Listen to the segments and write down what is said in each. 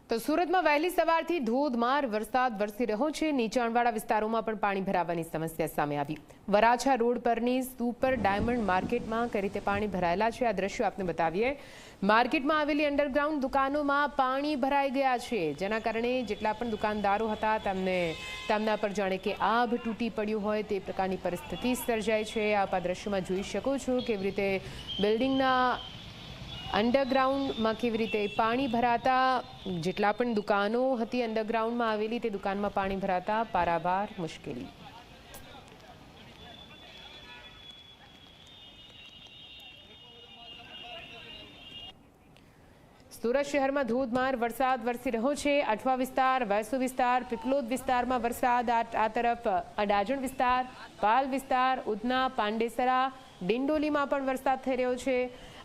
તો સુરતમાં વહેલી સવારથી ધોધમાર વરસાદ વરસી રહ્યો છે। નીચાણવાળા વિસ્તારોમાં પણ પાણી ભરાવાની સમસ્યા સામે આવી। વરાછા રોડ પરની સુપર ડાયમંડ માર્કેટમાં કઈ રીતે પાણી ભરાયેલા છે આ દ્રશ્યો આપને બતાવીએ। માર્કેટમાં આવેલી અંડરગ્રાઉન્ડ દુકાનોમાં પાણી ભરાઈ ગયા છે, જેના કારણે જેટલા પણ દુકાનદારો હતા તેમના પર જાણે કે આભ તૂટી પડ્યું હોય તે પ્રકારની પરિસ્થિતિ સર્જાઈ છે। આપ આ દ્રશ્યોમાં જોઈ શકો છો કેવી રીતે બિલ્ડિંગના અંડરગ્રાઉન્ડમાં કેવી રીતે પાણી ભરાતા જેટલા પણ દુકાનો હતી અંડરગ્રાઉન્ડમાં આવેલી તે દુકાનમાં પાણી ભરાતા પારાવાર મુશ્કેલી। સુરત શહેરમાં ધોધમાર વરસાદ વરસી રહ્યો છે। અઠવા વિસ્તાર, વેસુ વિસ્તાર, પીપલોદ વિસ્તારમાં વરસાદ, આ તરફ અડાજણ વિસ્તાર, પાલ વિસ્તાર, ઉધના, પાંડેસરા, ડિંડોલીમાં પણ વરસાદ થઈ રહ્યો છે।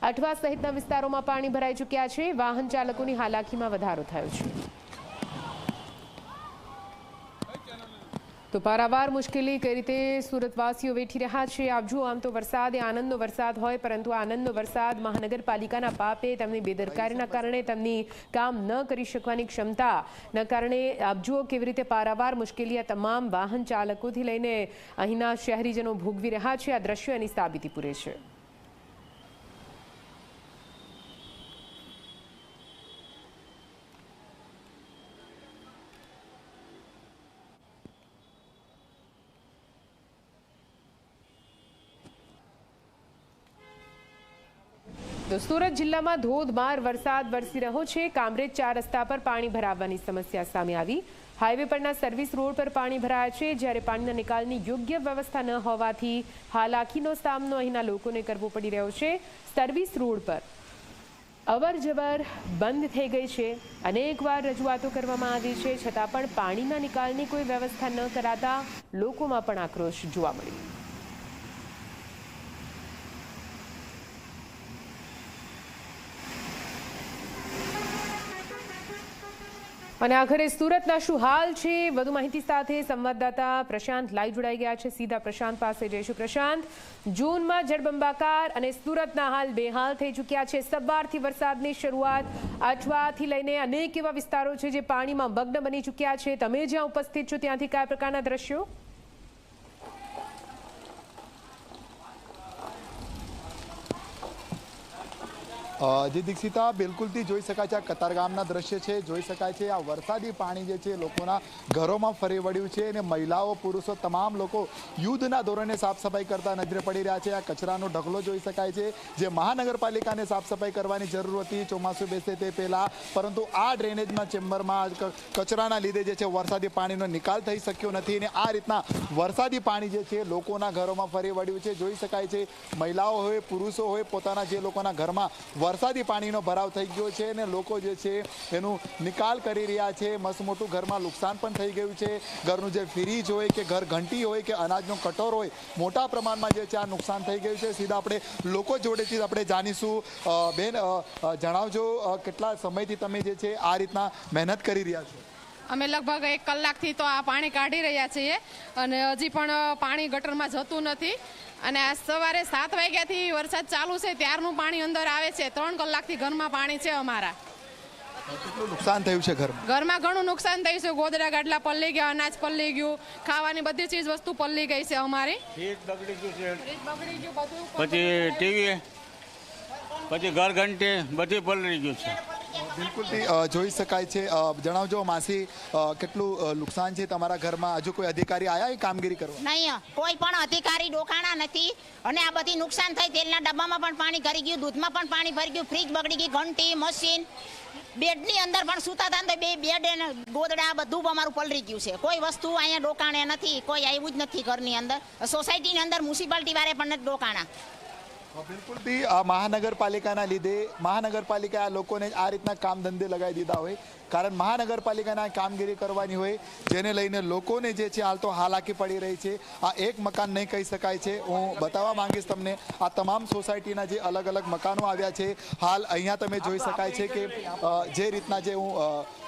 અઠવા સહિતના વિસ્તારોમાં પાણી ભરાઈ ચૂક્યા છે। વાહન ચાલકોની હાલાકીમાં વધારો થયો છે। તો પારાવાર મુશ્કેલી કઈ રીતે સુરતવાસીઓ વેઠી રહ્યા છે આપ જુઓ। આમ તો વરસાદ એ આનંદનો વરસાદ હોય, પરંતુ આનંદનો વરસાદ મહાનગરપાલિકાના પાપે તેમની બેદરકારીના કારણે તેમની કામ ન કરી શકવાની ક્ષમતાના કારણે આપ જુઓ કેવી રીતે પારાવાર મુશ્કેલી આ તમામ વાહન ચાલકોથી લઈને અહીંના શહેરીજનો ભોગવી રહ્યા છે। આ દ્રશ્યો એની સાબિતી પૂરે છે। તો સુરત જિલ્લામાં ધોધમાર વરસાદ વરસી રહ્યો છે। કામરેજ 4 રસ્તા પર પાણી ભરાવાની સમસ્યા સામે આવી। હાઈવે પરના સર્વિસ રોડ પર પાણી ભરાયા છે, જ્યારે પાણીના નિકાલની યોગ્ય વ્યવસ્થા ન હોવાથી હાલાકીનો સામનો અહીંના લોકોને કરવો પડી રહ્યો છે। સર્વિસ રોડ પર અવર જવર બંધ થઈ ગઈ છે। અનેકવાર રજૂઆતો કરવામાં આવી છે, છતાં પણ પાણીના નિકાલની કોઈ વ્યવસ્થા ન કરાતા લોકોમાં પણ આક્રોશ જોવા મળ્યો। અને આખરે સુરતના શું હાલ છે, વધુ માહિતી સાથે સંવાદદાતા પ્રશાંત લાઈવ જોડાઈ ગયા છે। સીધા પ્રશાંત પાસે જઈશું। પ્રશાંત, જૂનમાં જળબંબાકાર અને સુરતના હાલ બેહાલ થઈ ચૂક્યા છે। સવારથી વરસાદની શરૂઆત અઠવાથી લઈને અનેક એવા વિસ્તારો છે જે પાણીમાં મગ્ન બની ચૂક્યા છે। તમે જ્યાં ઉપસ્થિત છો ત્યાંથી કયા પ્રકારના દ્રશ્યો? જે દીક્ષિતા બિલકુલથી જોઈ શકાય છે, આ કતારગામના દ્રશ્ય છે, જોઈ શકાય છે આ વરસાદી પાણી જે છે લોકોના ઘરોમાં ફરી વળ્યું છે અને મહિલાઓ પુરુષો તમામ લોકો યુદ્ધના ધોરણે સાફ સફાઈ કરતા નજરે પડી રહ્યા છે। આ કચરાનો ઢગલો જોઈ શકાય છે, જે મહાનગરપાલિકાને સાફ સફાઈ કરવાની જરૂર હતી ચોમાસું બેસે તે પહેલા, પરંતુ આ ડ્રેનેજના ચેમ્બરમાં કચરાના લીધે જે છે વરસાદી પાણીનો નિકાલ થઈ શક્યો નથી અને આ રીતના વરસાદી પાણી જે છે લોકોના ઘરોમાં ફરી વળ્યું છે। જોઈ શકાય છે મહિલાઓ હોય પુરુષો હોય પોતાના જે લોકોના ઘરમાં વરસાદી પાણીનો ભરાવ થઈ ગયો છે અને લોકો જે છે એનું નિકાલ કરી રહ્યા છે। મસ્ત મોટું ઘરમાં નુકસાન પણ થઈ ગયું છે। ઘરનું જે ફ્રીજ હોય કે ઘર ઘંટી હોય કે અનાજનો કટોર હોય, મોટા પ્રમાણમાં જે છે આ નુકસાન થઈ ગયું છે। સીધા આપણે લોકો જોડેથી આપણે જાણીશું। બેન, જણાવજો કેટલા સમયથી તમે જે છે આ રીતના મહેનત કરી રહ્યા છો? અમે લગભગ 1 કલાકથી તો આ પાણી કાઢી રહ્યા છીએ અને હજી પણ પાણી ગટરમાં જતું નથી અને આ સવારે 7 વાગ્યાથી વરસાદ ચાલુ છે ત્યારનું પાણી અંદર આવે છે। 3 કલાકથી ઘરમાં પાણી છે અમારા। કેટલું નુકસાન થયું છે ઘરમાં? ઘરમાં ઘણું નુકસાન થયું છે। ગોદડા ગાડલા પલળી ગયા, અનાજ પલળી ગયું, ખાવાની બધી ચીજ વસ્તુ પલળી ગઈ છે અમારી। ફ્રીજ બગડી ગયું છે, ફ્રીજ બગડી ગયું, બધું પછી ટીવી, પછી ઘર ઘંટી બધી પલળી ગયું છે। બિલકુલથી જોઈ શકાય છે। જણાવજો માસી, કેટલું નુકસાન છે તમારા ઘરમાં? હજુ કોઈ અધિકારી આયા એ કામગીરી કરવા? નહીં, કોઈ પણ અધિકારી ડોકાણા નથી અને આ બધી નુકસાન થઈ। તેલના ડબ્બામાં પણ પાણી ભરી ગયું, દૂધમાં પણ પાણી ભરી ગયું, ફ્રીજ બગડી ગઈ, ઘંટી, મશીન, બેડની અંદર પણ સૂતા હતા તો 2 બેડ અને ગોદડા બધું અમારું પલળી ગયું છે। કોઈ વસ્તુ અહીંયા ડોકાણે નથી, કોઈ આવ્યું જ નથી ઘરની અંદર। સોસાયટીની અંદર મ્યુનિસિપાલિટી વાળે પણ નથી ડોકાણા। બિલકુલથી આ મહાનગરપાલિકાના લીધે મહાનગરપાલિકા આ લોકોને આ રીતના કામ ધંધે લગાવી દીધા હોય, કારણ મહાનગરપાલિકાના કામગીરી કરવાની હોય, જેને લઈને લોકોને જે છે હાલ તો હાલાકી પડી રહી છે। આ એક મકાન નહીં કહી શકાય છે। હું બતાવવા માંગીશ તમને આ તમામ સોસાયટીના જે અલગ અલગ મકાનો આવ્યા છે હાલ અહીંયા તમે જોઈ શકાય છે કે જે રીતના જે હું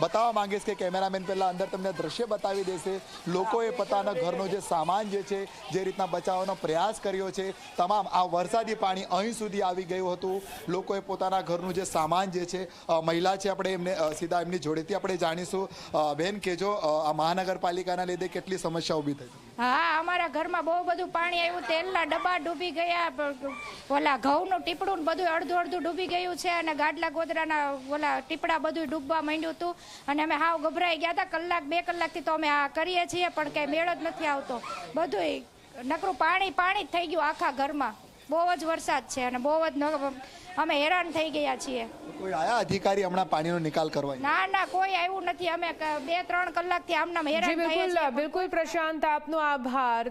બતાવવા માંગીશ કે કેમેરામેન પહેલાં અંદર તમને દ્રશ્ય બતાવી દેશે। લોકોએ પોતાના ઘરનો જે સામાન જે છે જે રીતના બચાવવાનો પ્રયાસ કર્યો છે, તમામ આ વરસાદી પાણી પાણી અહીં સુધી આવી ગયું હતું. લોકોએ પોતાના ઘરનું જે સામાન જે છે, મહિલા છે, આપણે એમને સીધા એમની જોડેથી આપણે જાણીશું. બેન કહેજો, આ મહાનગરપાલિકાના લીધે કેટલી સમસ્યા ઊભી થઈ? હા, અમારા ઘરમાં બહુ બધું પાણી આવ્યું. તેલના ડબ્બા ડૂબી ગયા, ઓલા ઘઉંનું ટીપડું બધું અડધું અડધું ડૂબી ગયું છે, અને ગાડલા ગોદરાના ઓલા ટીપડા બધું ડૂબવા માંડ્યું હતું. અને અમે હાવ ગભરાઈ ગયા હતા. કલાક 2 કલાકથી તો અમે આ કરીએ છીએ, પણ કઈ મેળ જ નથી આવતો. બધું નકરું પાણી પાણી જ થઈ ગયું આખા ઘરમાં. બહુ જ વરસાદ છે અને બહુ જ અમે હેરાન થઈ ગયા છીએ. કોઈ આયા અધિકારી હમણાં પાણીનો નિકાલ કરવા? ના, કોઈ આવ્યું નથી. અમે 2-3 કલાકથી આમનામ હેરાન જી થઈએ છીએ. બિલકુલ પ્રશાંત, આપનો આભાર.